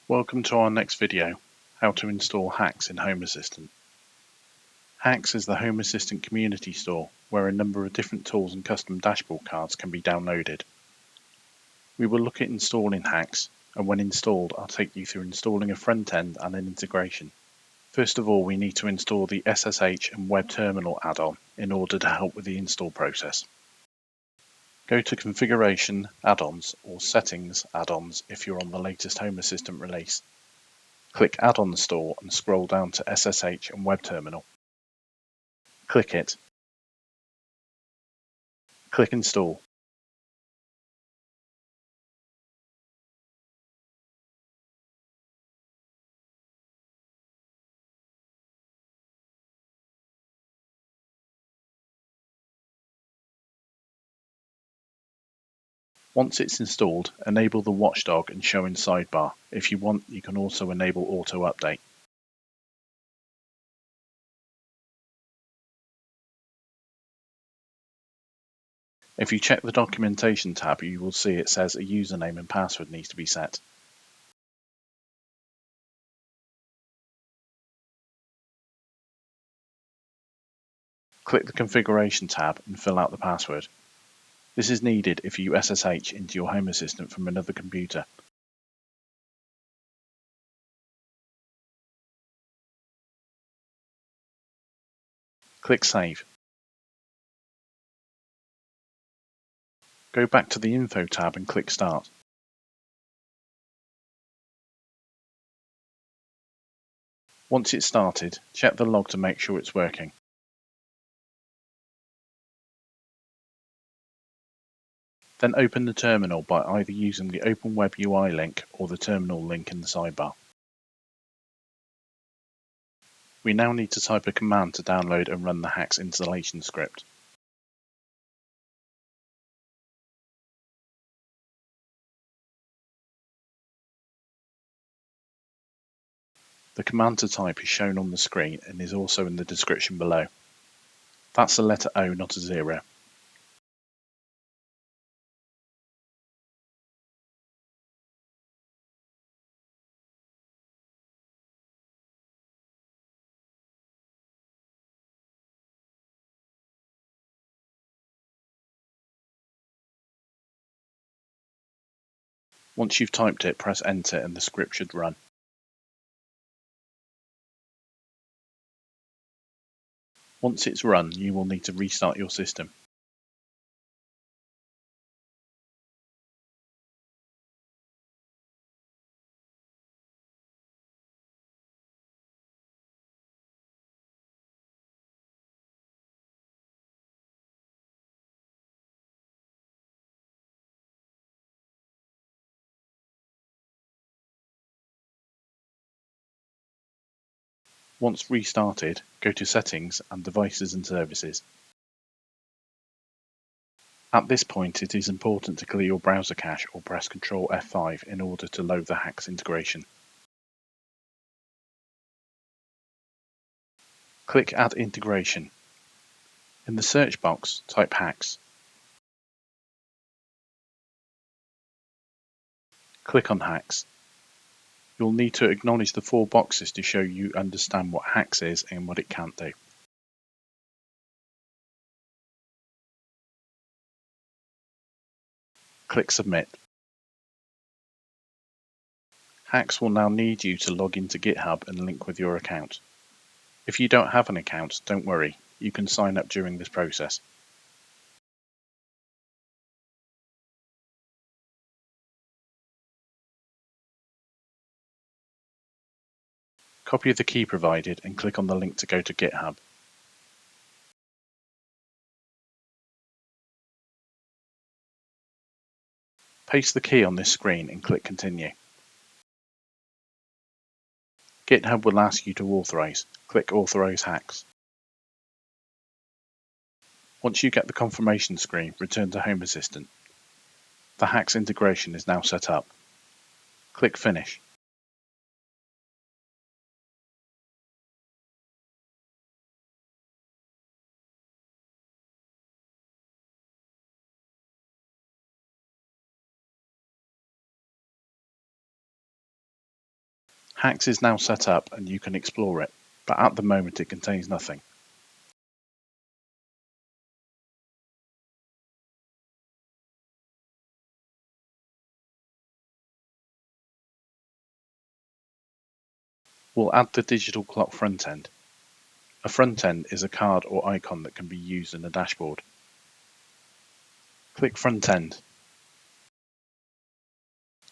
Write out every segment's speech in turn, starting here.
Welcome to our next video, how to install HACS in Home Assistant. HACS is the Home Assistant community store where a number of different tools and custom dashboard cards can be downloaded. We will look at installing HACS, and when installed I'll take you through installing a front end and an integration. First of all, we need to install the SSH and Web Terminal add-on in order to help with the install process. Go to Configuration, Add-ons or Settings, Add-ons if you're on the latest Home Assistant release. Click Add-on Store and scroll down to SSH and Web Terminal. Click it. Click Install. Once it's installed, enable the watchdog and show in sidebar. If you want, you can also enable auto update. If you check the documentation tab, you will see it says a username and password needs to be set. Click the Configuration tab and fill out the password. This is needed if you SSH into your Home Assistant from another computer. Click Save. Go back to the Info tab and click Start. Once it's started, check the log to make sure it's working. Then open the terminal by either using the Open Web UI link or the terminal link in the sidebar. We now need to type a command to download and run the HACS installation script. The command to type is shown on the screen and is also in the description below. That's a letter O, not a 0. Once you've typed it, press enter and the script should run. Once it's run, you will need to restart your system. Once restarted, go to Settings and Devices and Services. At this point, it is important to clear your browser cache or press Ctrl F5 in order to load the HACS integration. Click Add Integration. In the search box, type HACS. Click on HACS. You'll need to acknowledge the 4 boxes to show you understand what HACS is and what it can't do. Click Submit. HACS will now need you to log into GitHub and link with your account. If you don't have an account, don't worry, you can sign up during this process. Copy the key provided and click on the link to go to GitHub. Paste the key on this screen and click Continue. GitHub will ask you to authorize. Click Authorize HACS. Once you get the confirmation screen, return to Home Assistant. The HACS integration is now set up. Click Finish. HACS is now set up and you can explore it, but at the moment it contains nothing. We'll add the digital clock front end. A front end is a card or icon that can be used in a dashboard. Click Front End.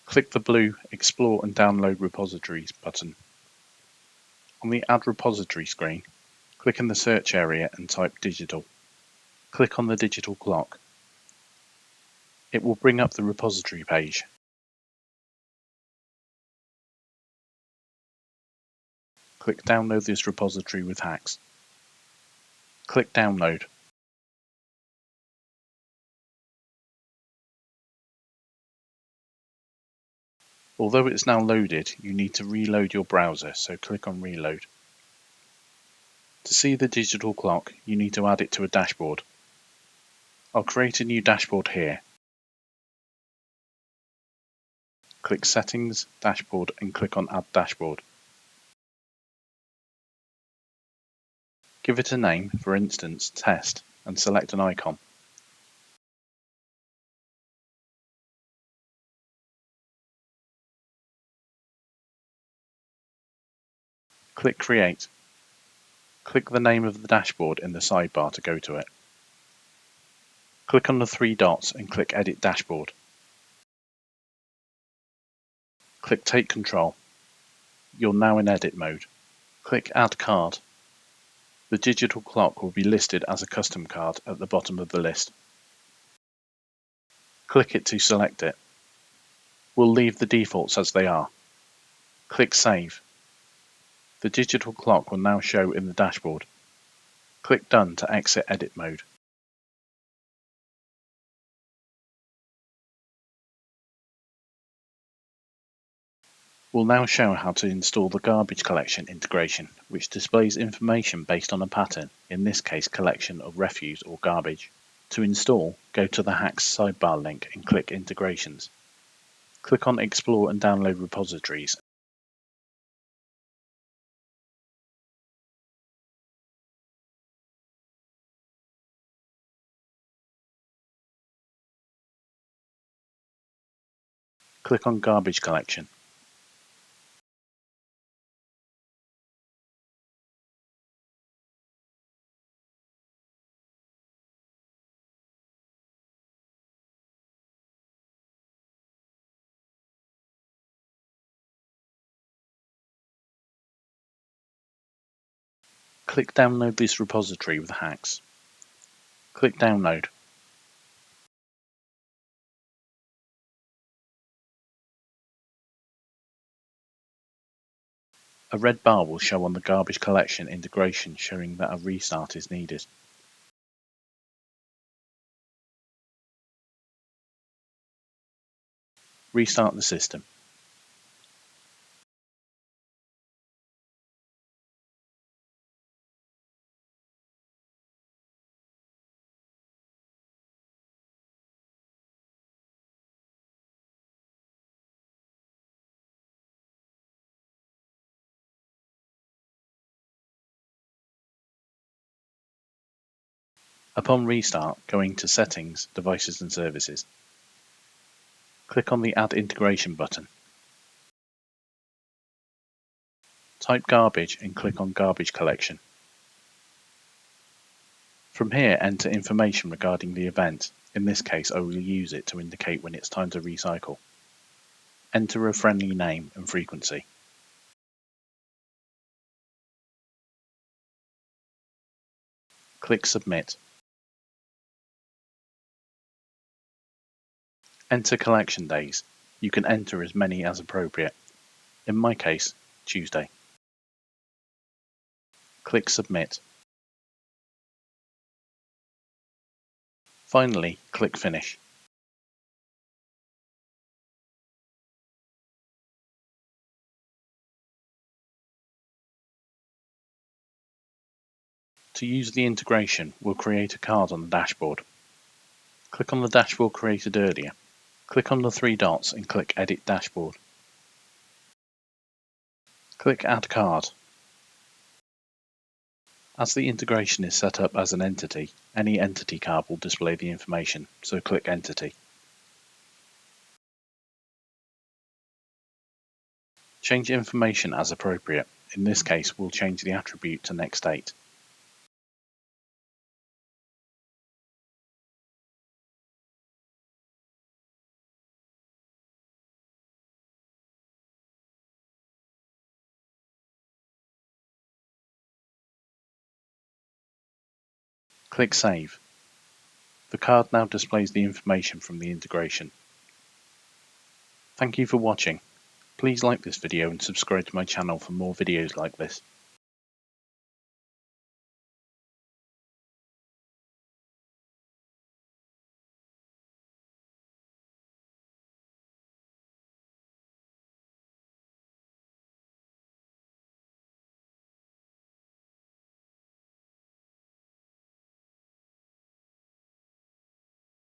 Click the blue Explore and Download Repositories button. On the Add Repository screen, click in the search area and type Digital. Click on the digital clock. It will bring up the repository page. Click Download this repository with HACS. Click Download. Although it's now loaded, you need to reload your browser, so click on Reload. To see the digital clock, you need to add it to a dashboard. I'll create a new dashboard here. Click Settings, Dashboard and click on Add Dashboard. Give it a name, for instance Test, and select an icon. Click Create. Click the name of the dashboard in the sidebar to go to it. Click on the three dots and click Edit Dashboard. Click Take Control. You're now in edit mode. Click Add Card. The digital clock will be listed as a custom card at the bottom of the list. Click it to select it. We'll leave the defaults as they are. Click Save. The digital clock will now show in the dashboard. Click Done to exit edit mode. We'll now show how to install the garbage collection integration, which displays information based on a pattern, in this case collection of refuse or garbage. To install, go to the HACS sidebar link and click Integrations. Click on Explore and Download Repositories. Click on Garbage Collection. Click Download this repository with HACS. Click Download. A red bar will show on the garbage collection integration showing that a restart is needed. Restart the system. Upon restart, go into Settings, Devices and Services. Click on the Add Integration button. Type garbage and click on Garbage Collection. From here, enter information regarding the event. In this case, I will use it to indicate when it's time to recycle. Enter a friendly name and frequency. Click Submit. Enter collection days. You can enter as many as appropriate. In my case, Tuesday. Click Submit. Finally, click Finish. To use the integration, we'll create a card on the dashboard. Click on the dashboard created earlier. Click on the three dots and click Edit Dashboard. Click Add Card. As the integration is set up as an entity, any entity card will display the information, so click Entity. Change information as appropriate. In this case, we'll change the attribute to Next Date. Click Save. The card now displays the information from the integration. Thank you for watching. Please like this video and subscribe to my channel for more videos like this.